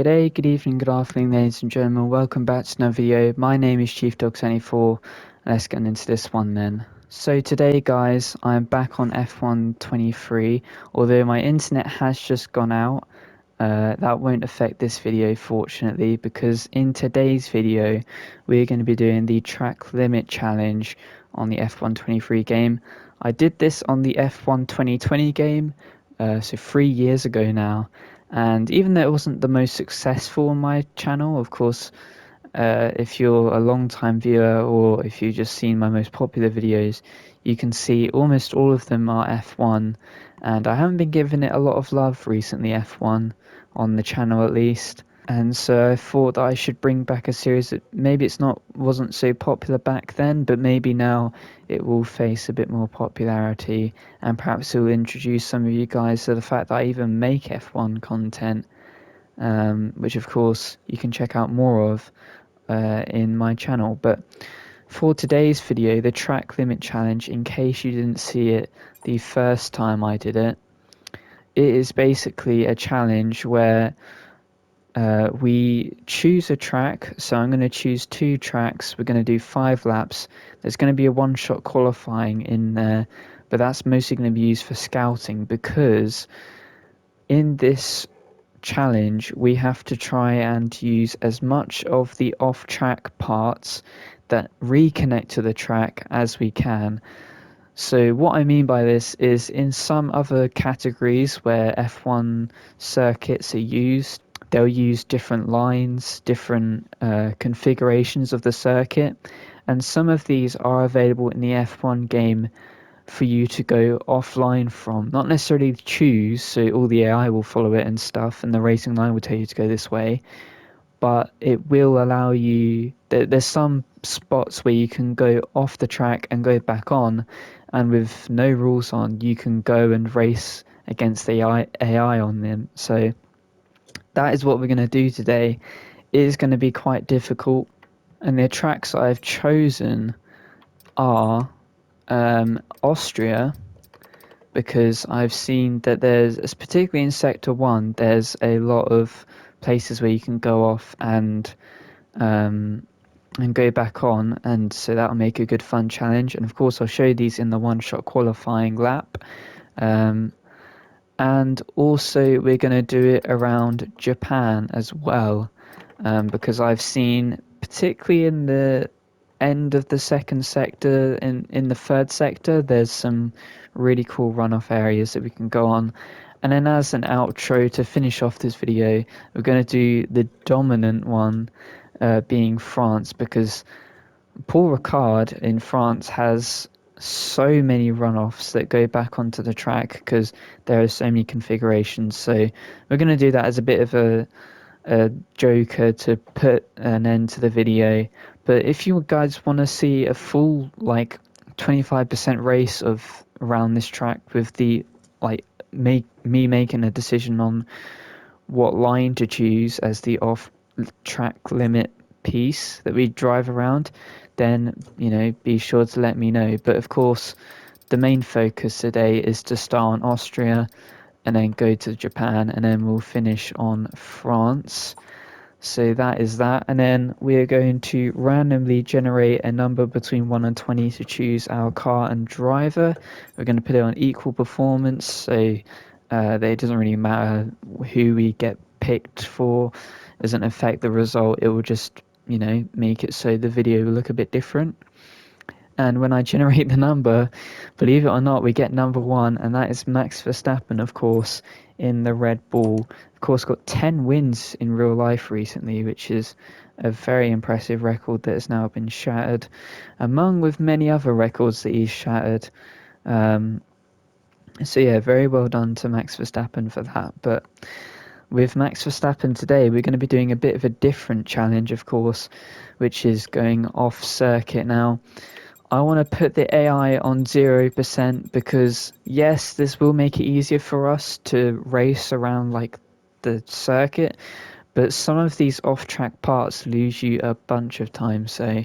G'day, good evening, good afternoon, ladies and gentlemen. Welcome back to another video. My name is Chief Dog 74. Let's get into this one then. So today, guys, I'm back on F1 23. Although my internet has just gone out, that won't affect this video, fortunately, because in today's video, we're going to be doing the track limit challenge on the F1 23 game. I did this on the F1 2020 game, so 3 years ago now. And even though it wasn't the most successful on my channel, of course, if you're a long time viewer or if you've just seen my most popular videos, you can see almost all of them are F1, and I haven't been giving it a lot of love recently, F1, on the channel at least. And so I thought that I should bring back a series that maybe wasn't so popular back then, but maybe now it will face a bit more popularity, and perhaps it will introduce some of you guys to the fact that I even make F1 content, which of course you can check out more of in my channel. But for today's video, the track limit challenge, in case you didn't see it the first time I did it, it is basically a challenge where we choose a track. So I'm going to choose 2 tracks. We're going to do 5 laps. There's going to be a one-shot qualifying in there, but that's mostly going to be used for scouting, because in this challenge we have to try and use as much of the off-track parts that reconnect to the track as we can. So what I mean by this is, in some other categories where F1 circuits are used, they'll use different lines, different configurations of the circuit, and some of these are available in the F1 game for you to go offline from. Not necessarily choose, so all the AI will follow it and stuff, and the racing line will tell you to go this way, but it will allow you, there's some spots where you can go off the track and go back on, and with no rules on, you can go and race against the AI on them. So that is what we're going to do today. It is going to be quite difficult, and the tracks I've chosen are Austria, because I've seen that there's, particularly in Sector 1, there's a lot of places where you can go off and go back on, and so that'll make a good fun challenge. And of course I'll show you these in the one-shot qualifying lap. And also we're going to do it around Japan as well, because I've seen, particularly in the end of the second sector, in the third sector, there's some really cool runoff areas that we can go on. And then as an outro to finish off this video, we're going to do the dominant one, being France, because Paul Ricard in France has so many runoffs that go back onto the track because there are so many configurations. So we're going to do that as a bit of a joker to put an end to the video. But if you guys want to see a full 25% race of around this track with the me making a decision on what line to choose as the off track limit piece that we drive around, then be sure to let me know. But of course the main focus today is to start on Austria and then go to Japan, and then we'll finish on France. So that is that, and then we are going to randomly generate a number between 1 and 20 to choose our car and driver. We're going to put it on equal performance, so that it doesn't really matter who we get picked for. It doesn't affect the result. It will just make it so the video will look a bit different. And when I generate the number, believe it or not, we get number 1, and that is Max Verstappen, of course, in the Red Bull. Of course, got 10 wins in real life recently, which is a very impressive record that has now been shattered, among with many other records that he's shattered. So yeah, very well done to Max Verstappen for that. But with Max Verstappen today, we're going to be doing a bit of a different challenge, of course, which is going off circuit. Now, I want to put the AI on 0% because, yes, this will make it easier for us to race around the circuit, but some of these off-track parts lose you a bunch of time. So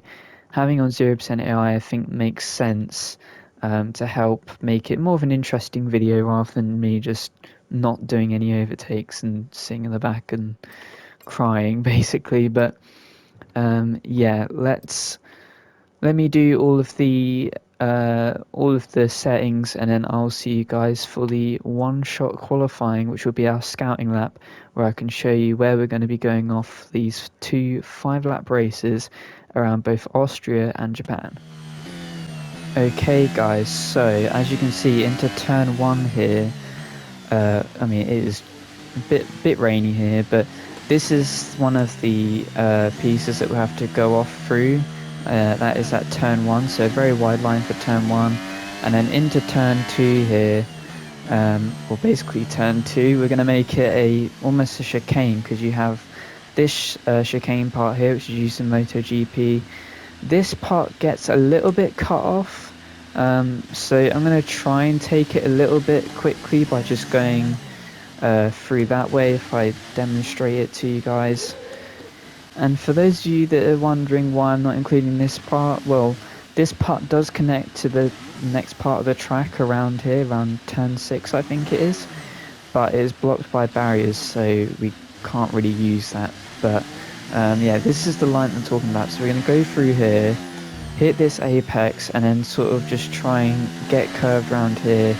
having on 0% AI, I think, makes sense to help make it more of an interesting video rather than me just not doing any overtakes and sitting in the back and crying basically. But yeah, let me do all of the settings, and then I'll see you guys for the one-shot qualifying, which will be our scouting lap, where I can show you where we're going to be going off these 2 5-lap races around both Austria and Japan. Okay guys, so as you can see into turn 1 here, I mean it is a bit rainy here, but this is one of the pieces that we have to go off through. That is at turn 1, so a very wide line for turn 1, and then into turn 2 here, or basically turn 2, we're going to make it almost a chicane, because you have this chicane part here, which is used in MotoGP. This part gets a little bit cut off, so I'm going to try and take it a little bit quickly by just going through that way if I demonstrate it to you guys. And for those of you that are wondering why I'm not including this part, well, this part does connect to the next part of the track around here, around turn 6 I think it is, but it is blocked by barriers, so we can't really use that. But yeah, this is the line I'm talking about. So we're going to go through here, hit this apex, and then sort of just try and get curved around here,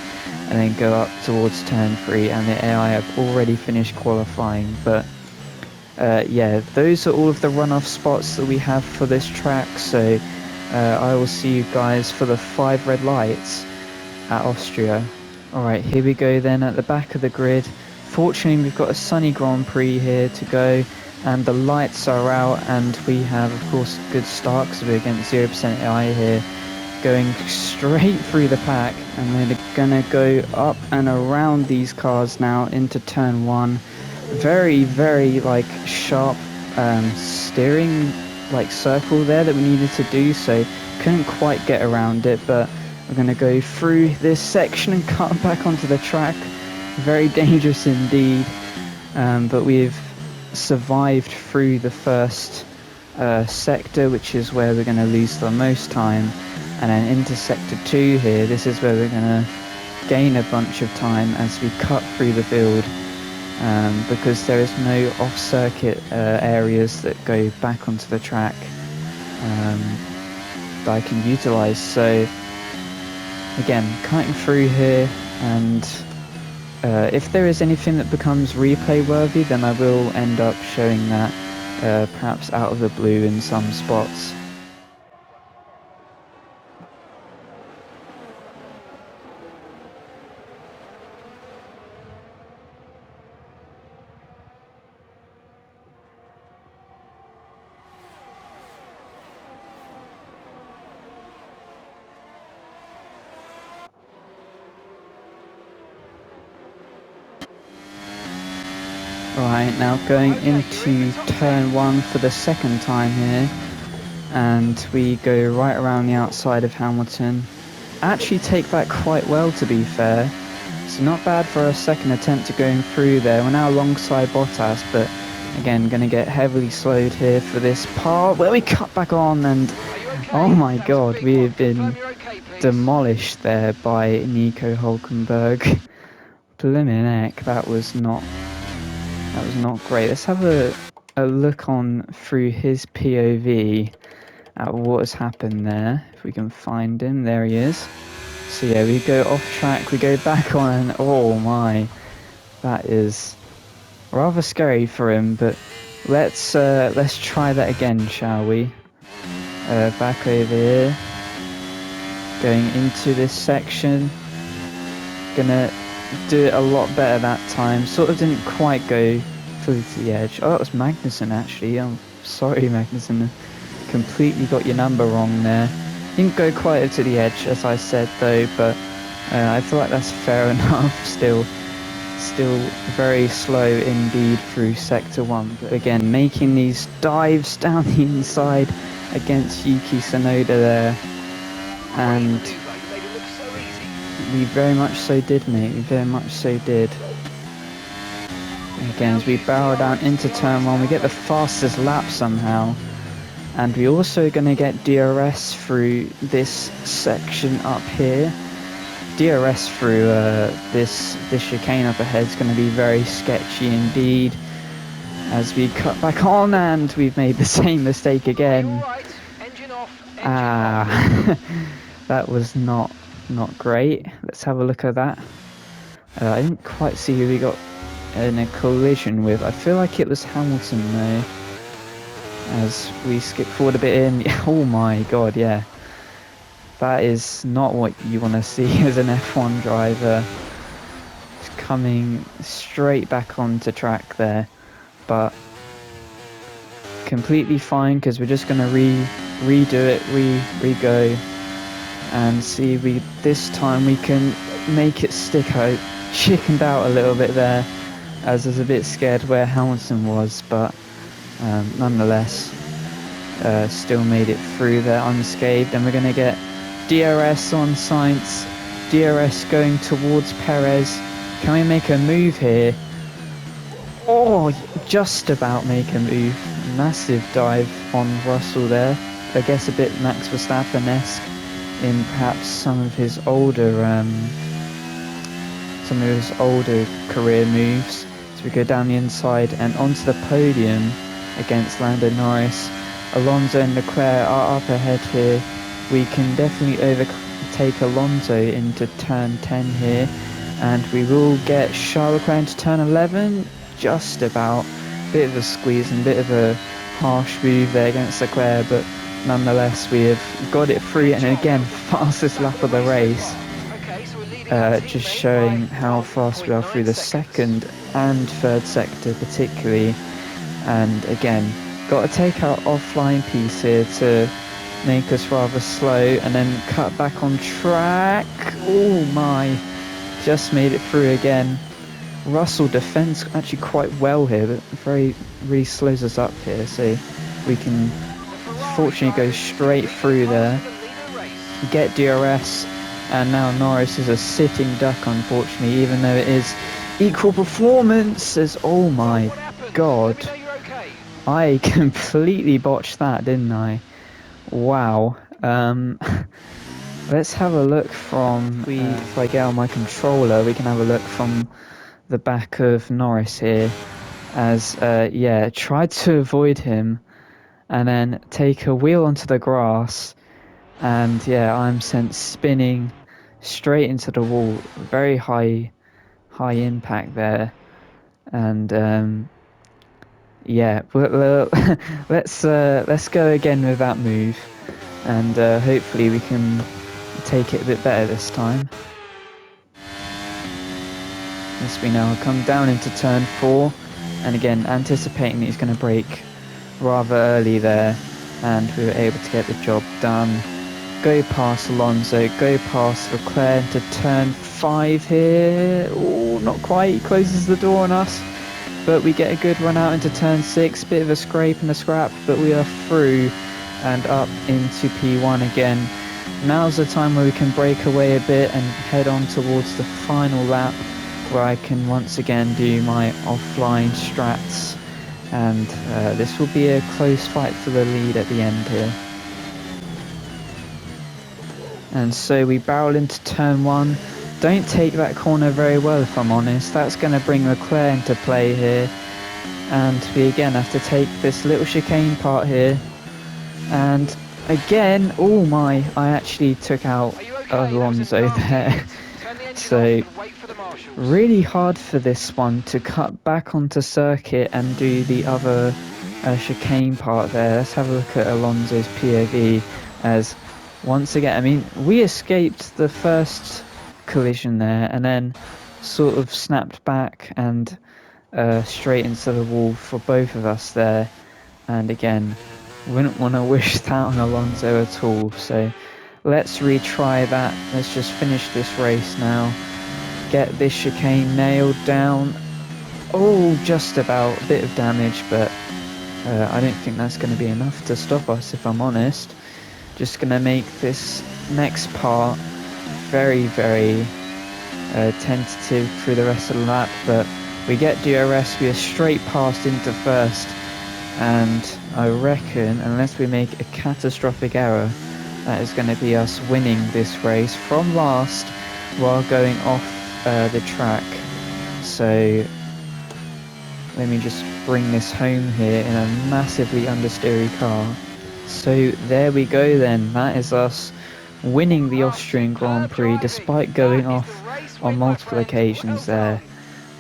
and then go up towards turn 3, and the AI have already finished qualifying. But yeah, those are all of the runoff spots that we have for this track, so I will see you guys for the 5 red lights at Austria. Alright, here we go then at the back of the grid. Fortunately, we've got a sunny Grand Prix here to go, and the lights are out, and we have, of course, a good start because we're against 0% AI here, going straight through the pack, and we're gonna go up and around these cars now into turn 1. Very like sharp steering like circle there that we needed to do, so couldn't quite get around it, but we're gonna go through this section and cut back onto the track. Very dangerous indeed, but we've survived through the first sector, which is where we're going to lose the most time, and then into sector 2 here, this is where we're going to gain a bunch of time as we cut through the field, because there is no off-circuit areas that go back onto the track that I can utilize. So again, cutting through here, and if there is anything that becomes replay worthy, then I will end up showing that perhaps out of the blue in some spots. Right, now going into turn 1 for the second time here, and we go right around the outside of Hamilton. Actually take that quite well, to be fair, so not bad for a second attempt to going through there. We're now alongside Bottas, but again going to get heavily slowed here for this part where we cut back on, and oh my god, we have been demolished there by Nico Hulkenberg. Blimmin' heck, that was not great. Let's have a look on through his POV at what has happened there, if we can find him. There he is. So yeah, we go off track, we go back on, and oh my, that is rather scary for him. But let's try that again, shall we? Back over here, going into this section, gonna do it a lot better that time. Sort of didn't quite go fully to the edge. Oh, that was Magnussen actually. I'm sorry, Magnussen. Completely got your number wrong there. Didn't go quite to the edge, as I said though, but I feel like that's fair enough. Still very slow indeed through sector 1. But again, making these dives down the inside against Yuki Tsunoda there, and we very much so did, mate. We very much so did. Again, as we barrel down into turn 1, we get the fastest lap somehow. And we also going to get DRS through this section up here. DRS through this chicane up ahead is going to be very sketchy indeed. as we cut back on, and we've made the same mistake again. That was not great. Let's have a look at that. I didn't quite see who we got in a collision with. I feel like it was Hamilton though, as we skip forward a bit in. Oh my god, yeah. That is not what you want to see as an F1 driver. It's coming straight back onto track there, but completely fine, because we're just going to redo it, re-go, and see if this time we can make it stick. I chickened out a little bit there, as I was a bit scared where Hamilton was, but nonetheless, still made it through there unscathed. And we're going to get DRS on Sainz, DRS going towards Perez. Can we make a move here? Oh, just about make a move. Massive dive on Russell there. I guess a bit Max Verstappen-esque in perhaps some of his older career moves. So we go down the inside and onto the podium against Lando Norris. Alonso and Leclerc are up ahead here. We can definitely overtake Alonso into turn 10 here, and we will get Charles Leclerc into turn 11. Just about. Bit of a squeeze and bit of a harsh move there against Leclerc, but nonetheless we have got it through, and again fastest lap of the race, just showing how fast we are through the second and third sector particularly. And again, got to take our offline piece here to make us rather slow, and then cut back on track. Oh my, just made it through again. Russell defends actually quite well here, but really slows us up here, so we can fortunately go straight through there, get DRS, and now Norris is a sitting duck, unfortunately, even though it is equal performance. As oh my god, I completely botched that, didn't I? Wow. Let's have a look from, if I get on my controller, we can have a look from the back of Norris here, as yeah, tried to avoid him and then take a wheel onto the grass, and yeah, I'm sent spinning straight into the wall. Very high impact there, and yeah, let's go again with that move, and hopefully we can take it a bit better this time. As we now come down into turn 4, and again anticipating that he's going to brake rather early there, and we were able to get the job done. Go past Alonso, go past Leclerc into turn 5 here. Oh, not quite, he closes the door on us, but we get a good run out into turn 6, bit of a scrape and a scrap, but we are through and up into P1 again. Now's the time where we can break away a bit and head on towards the final lap, where I can once again do my offline strats, and this will be a close fight for the lead at the end here. And so we barrel into turn 1. Don't take that corner very well, if I'm honest. That's going to bring Leclerc into play here, and we again have to take this little chicane part here, and again, oh my, I actually took out Alonso there. So really hard for this one to cut back onto circuit and do the other chicane part there. Let's have a look at Alonso's POV, as once again, I mean, we escaped the first collision there and then sort of snapped back and straight into the wall for both of us there, and again, wouldn't want to wish that on Alonso at all. So let's retry that. Let's just finish this race now, get this chicane nailed down. Oh, just about a bit of damage, but I don't think that's going to be enough to stop us, if I'm honest. Just going to make this next part very tentative through the rest of the lap, but we get DRS, we are straight past into first, and I reckon, unless we make a catastrophic error, that is going to be us winning this race from last while going off the track. So Let me just bring this home here in a massively understeery car. So there we go then, that is us winning the Austrian Grand Prix despite going off on multiple occasions there.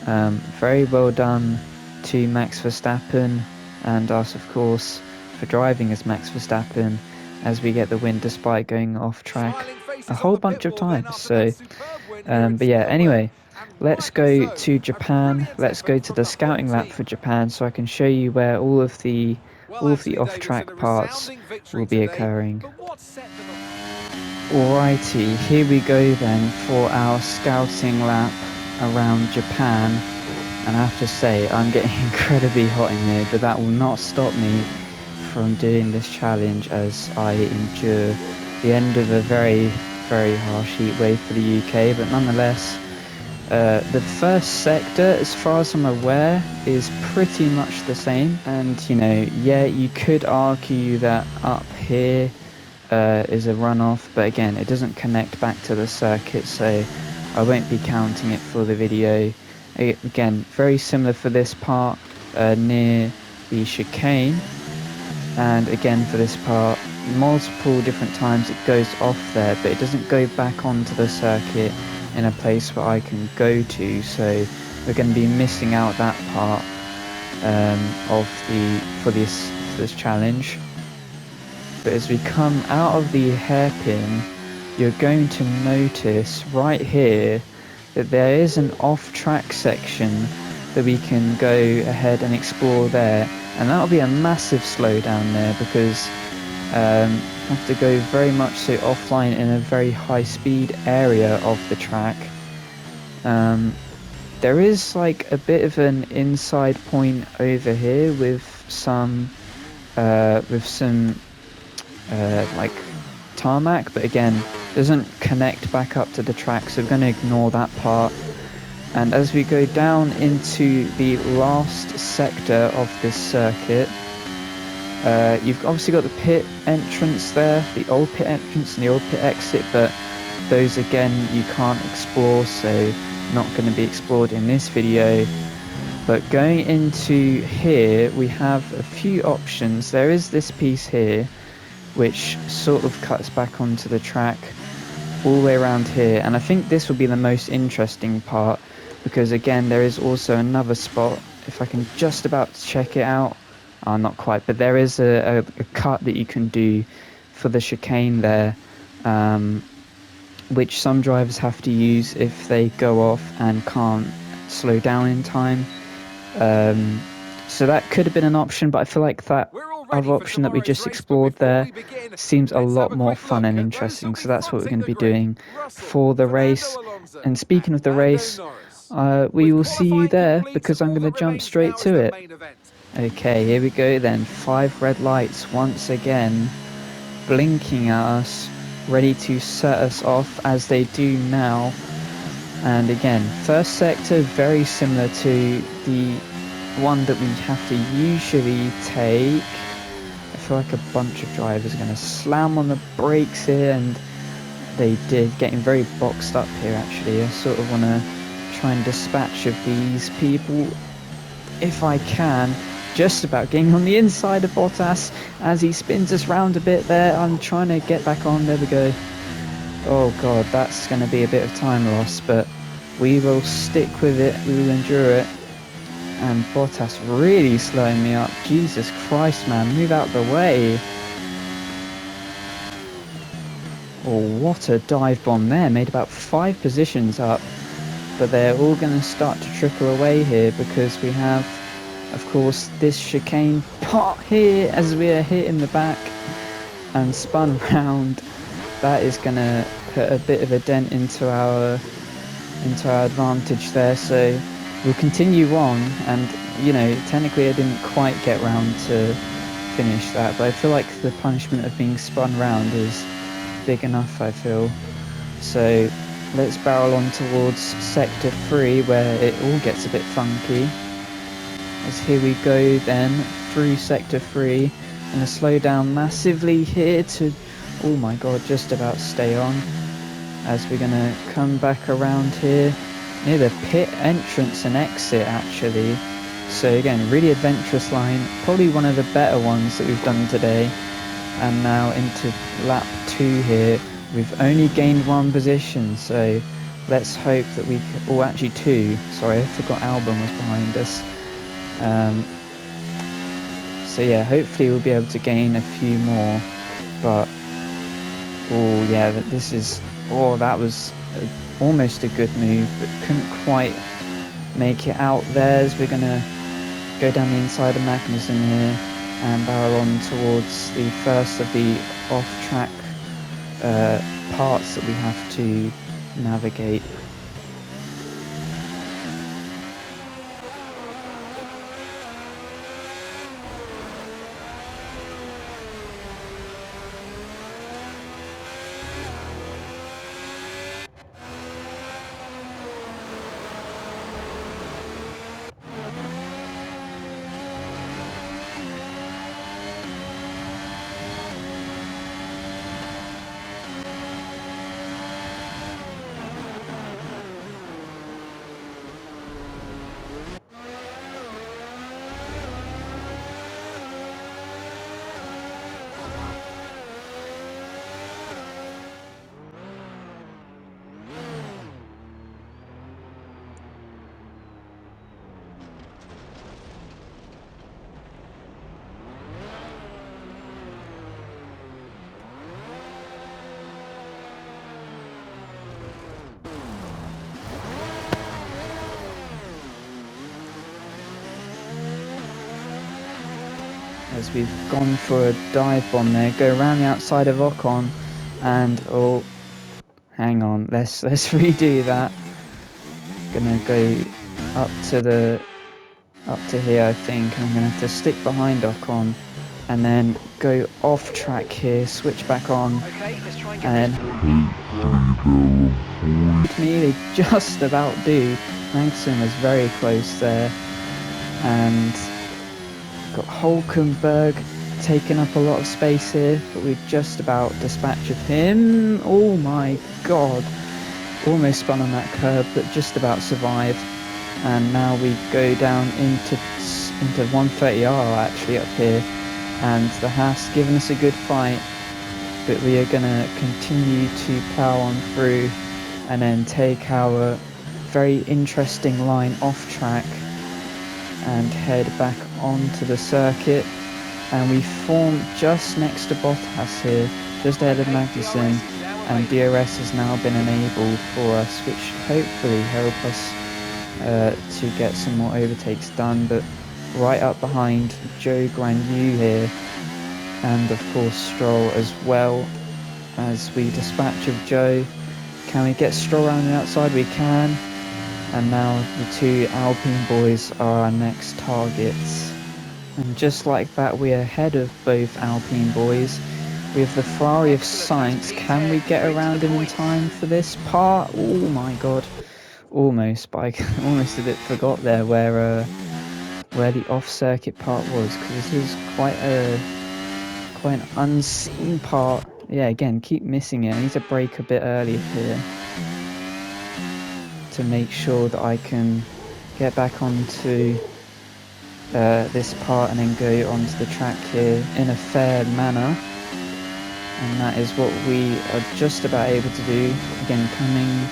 Very well done to Max Verstappen and us, of course, for driving as Max Verstappen as we get the win despite going off track a whole bunch of times. So, but yeah, anyway, let's go to Japan. Let's go to the scouting lap for Japan so I can show you where all of the off-track parts will be occurring. Alrighty, here we go then for our scouting lap around Japan. And I have to say, I'm getting incredibly hot in here, but that will not stop me from doing this challenge as I endure the end of a very, very harsh heat wave for the UK. But nonetheless, the first sector, as far as I'm aware, is pretty much the same. And, you know, yeah, you could argue that up here is a runoff, but again, it doesn't connect back to the circuit, so I won't be counting it for the video. Again, very similar for this part near the chicane, and again for this part, multiple different times it goes off there, but it doesn't go back onto the circuit in a place where I can go to, so we're going to be missing out that part for this challenge. But as we come out of the hairpin, you're going to notice right here that there is an off-track section that we can go ahead and explore there, and that'll be a massive slowdown there because have to go very much so offline in a very high-speed area of the track. There is like a bit of an inside point over here with some like tarmac, but again doesn't connect back up to the track, so we're going to ignore that part. And as we go down into the last sector of this circuit, you've obviously got the pit entrance there, the old pit entrance and the old pit exit, but those again you can't explore, so not going to be explored in this video. But going into here, we have a few options. There is this piece here which sort of cuts back onto the track all the way around here, and I think this will be the most interesting part because again there is also another spot, if I can just about check it out, not quite, but there is a cut that you can do for the chicane there, which some drivers have to use if they go off and can't slow down in time. So that could have been an option, but I feel like that other option that we just explored there seems a lot more fun and interesting, so that's what we're going to be doing for the race. And speaking of the race, we will see you there because I'm going to jump straight to it. Okay, here we go then. 5 red lights once again blinking at us, ready to set us off as they do now. And again, first sector very similar to the one that we have to usually take. I feel like a bunch of drivers are going to slam on the brakes here, and they did, getting very boxed up here actually. I sort of want to try and dispatch of these people if I can. Just about getting on the inside of Bottas as he spins us round a bit there. I'm trying to get back on, there we go. Oh god, that's going to be a bit of time loss, but we will stick with it, we will endure it. And Bottas really slowing me up. Jesus Christ, man, move out the way. Oh, what a dive bomb there. Made about 5 positions up, but they're all going to start to trickle away here because we have, of course, this chicane pot here as we are hit in the back and spun round. That is going to put a bit of a dent into our advantage there, so we'll continue on. And you know, technically I didn't quite get round to finish that, but I feel like the punishment of being spun round is big enough, I feel. So let's barrel on towards sector 3 where it all gets a bit funky. As here we go then through sector 3, and a slow down massively here to, oh my god, just about stay on, as we're gonna come back around here near the pit entrance and exit actually. So again, really adventurous line, probably one of the better ones that we've done today. And now into lap 2 here, we've only gained 1 position, so let's hope that we can, oh actually 2, sorry I forgot Albon was behind us. So yeah, hopefully we'll be able to gain a few more, but oh yeah, this is, oh that was almost a good move, but couldn't quite make it out there as we're going to go down the inside of Magnussen here and barrel on towards the first of the off-track parts that we have to navigate. As we've gone for a dive bomb there, go around the outside of Ocon, and oh, hang on, let's redo that. Gonna go up to here, I think. I'm gonna have to stick behind Ocon, and then go off track here, switch back on, and me they just about do. Magnussen was very close there, and got Hulkenberg taking up a lot of space here, but we've just about dispatched him. Oh my god, almost spun on that curb, but just about survived. And now we go down into 130R actually up here, and the Haas giving us a good fight, but we are going to continue to plough on through and then take our very interesting line off track and head back onto the circuit. And we form just next to Bottas here, just ahead of Magnussen, and DRS has now been enabled for us, which hopefully help us to get some more overtakes done. But right up behind Joe Guan Yu here, and of course Stroll as well, as we dispatch of Joe. Can we get Stroll around the outside? We can. And now the 2 Alpine boys are our next targets. And just like that, we're ahead of both Alpine boys. We have the Ferrari of Sainz. Can we get around him in time for this part? Oh my god. Almost, but I almost a bit forgot there where the off-circuit part was, because this is quite an unseen part. Yeah, again, keep missing it. I need to brake a bit early here to make sure that I can get back onto this part and then go onto the track here in a fair manner. And that is what we are just about able to do. Again, coming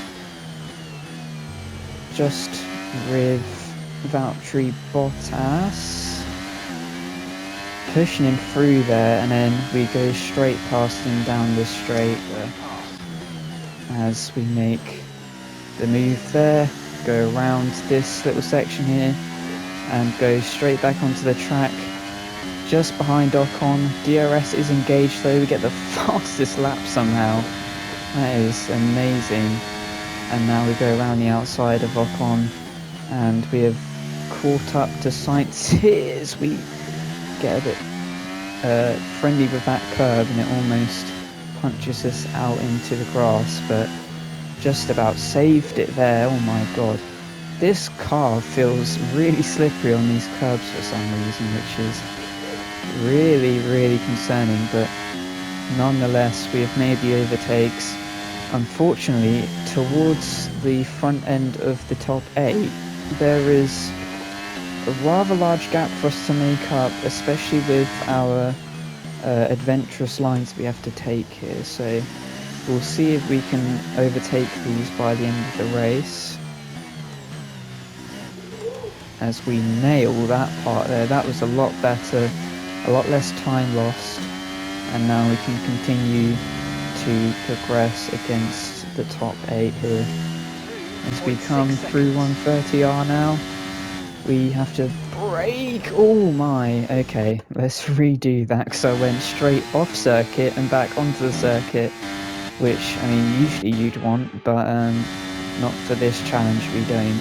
just with Valtteri Bottas, pushing him through there, and then we go straight past him down the straight as we make the move there, go around this little section here and go straight back onto the track just behind Ocon. DRS is engaged though, we get the fastest lap somehow. That is amazing. And now we go around the outside of Ocon, and we have caught up to Sainz here as we get a bit friendly with that curb, and it almost punches us out into the grass, but just about saved it there. Oh my god, this car feels really slippery on these curbs for some reason, which is really concerning, but nonetheless we have made the overtakes. Unfortunately, towards the front end of the top 8 there is a rather large gap for us to make up, especially with our adventurous lines we have to take here. So we'll see if we can overtake these by the end of the race. As we nail that part there, that was a lot better, a lot less time lost, and now we can continue to progress against the top 8 here. As we come through 130R now, we have to brake. Oh my, okay, let's redo that because I went straight off circuit and back onto the circuit, which, I mean, usually you'd want, but not for this challenge, we don't.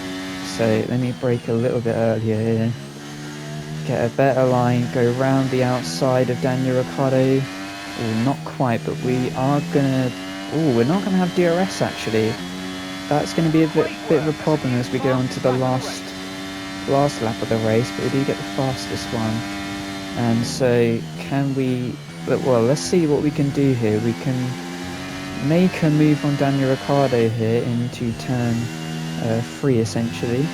So let me brake a little bit earlier here, get a better line, go round the outside of Daniel Ricciardo. Oh, not quite, but we are gonna, oh, we're not gonna have DRS actually. That's gonna be a bit of a problem as we go on to the last lap of the race, but we do get the fastest one. And so can we, well, let's see what we can do here. We can make a move on Daniel Ricciardo here into turn 3 essentially.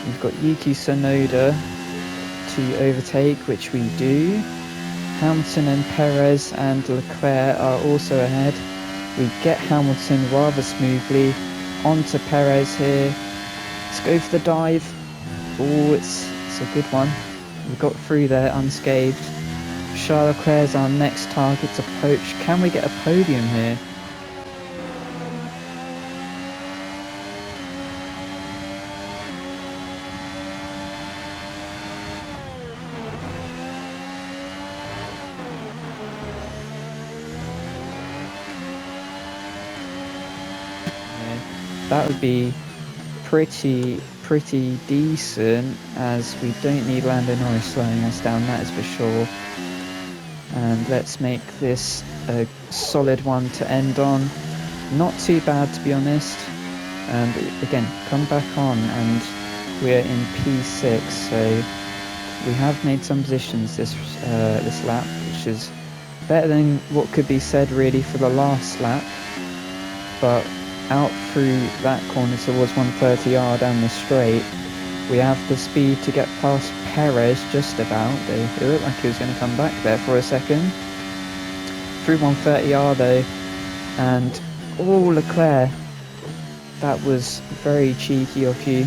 We've got Yuki Tsunoda to overtake, which we do. Hamilton and Perez and Leclerc are also ahead. We get Hamilton rather smoothly onto Perez here. Let's go for the dive. Oh, it's a good one. We got through there unscathed. Charles Leclerc's our next target to poach. Can we get a podium here? That would be pretty decent, as we don't need Lando Norris slowing us down, that is for sure. And let's make this a solid one to end on. Not too bad, to be honest. And again, come back on, and we're in P6, so we have made some positions this lap, which is better than what could be said really for the last lap. But out through that corner towards 130R down the straight, we have the speed to get past Perez just about. It looked like he was going to come back there for a second. Through 130R though, and oh, Leclerc, that was very cheeky of you,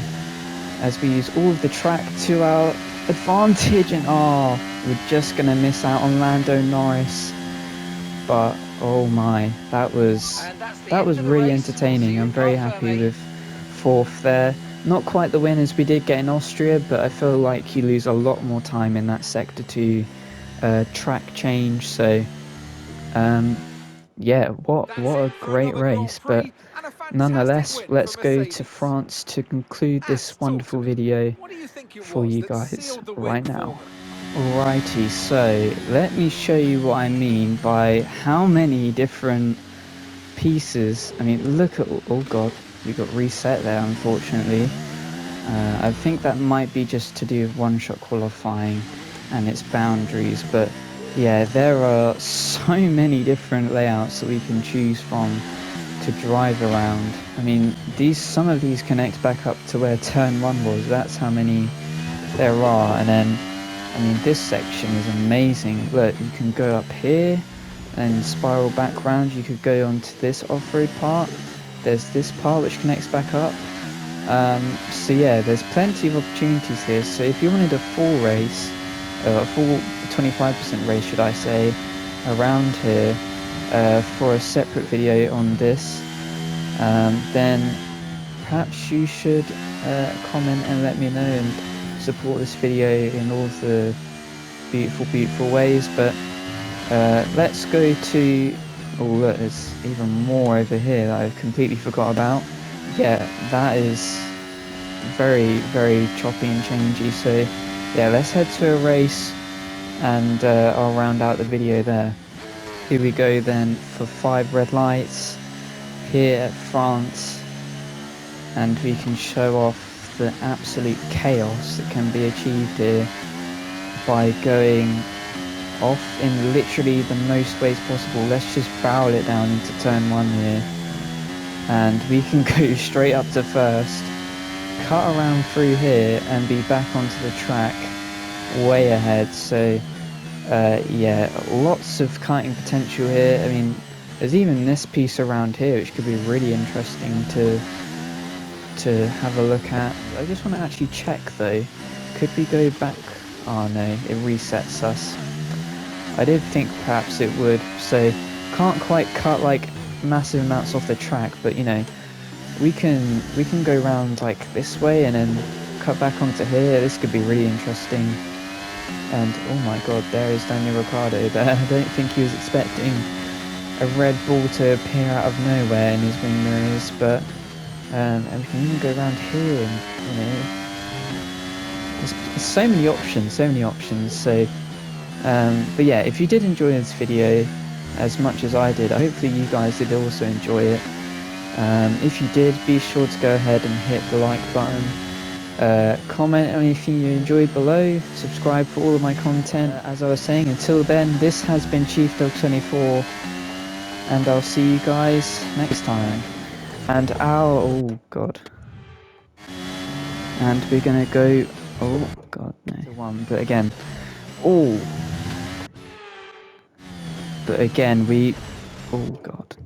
as we use all of the track to our advantage, and oh, we're just going to miss out on Lando Norris. But oh my, that was really entertaining. I'm very happy with 4th there. Not quite the win as we did get in Austria, but I feel like you lose a lot more time in that sector to track change. So yeah, what a great race. But nonetheless, let's go to France to conclude this wonderful video for you guys right now. Alrighty, so let me show you what I mean by how many different pieces. I mean, look at, oh god, we got reset there unfortunately. I think that might be just to do with one-shot qualifying and its boundaries, but yeah, there are so many different layouts that we can choose from to drive around. I mean, some of these connect back up to where turn 1 was. That's how many there are. And then, I mean, this section is amazing. Look, you can go up here and spiral back round. You could go onto this off-road part. There's this part which connects back up. So yeah, there's plenty of opportunities here. So if you wanted a full race, a full 25% race should I say, around here for a separate video on this, then perhaps you should comment and let me know and support this video in all of the beautiful ways. But let's go to, oh look, there's even more over here that I've completely forgot about. Yeah, that is very choppy and changey. So yeah, let's head to a race and I'll round out the video there. Here we go then for 5 red lights here at France, and we can show off the absolute chaos that can be achieved here by going off in literally the most ways possible. Let's just barrel it down into turn 1 here, and we can go straight up to first. cut around through here and be back onto the track way ahead. So yeah, lots of kiting potential here. I mean, there's even this piece around here which could be really interesting to have a look at. I just want to actually check though. Could we go back? Oh no, it resets us. I did think perhaps it would, so can't quite cut like massive amounts off the track, but you know, we can go around like this way and then cut back onto here. This could be really interesting. And oh my god, there is Daniel Ricciardo there. I don't think he was expecting a Red Bull to appear out of nowhere in his wing mirrors, but and we can even go around here and, you know, there's so many options, so but yeah, if you did enjoy this video as much as I did, hopefully you guys did also enjoy it. If you did, be sure to go ahead and hit the like button, comment on anything you enjoyed below, subscribe for all of my content. As I was saying, until then, this has been Chief Dog 24, and I'll see you guys next time. And oh god, and we're gonna go, oh god, no, but again, oh, but again oh god.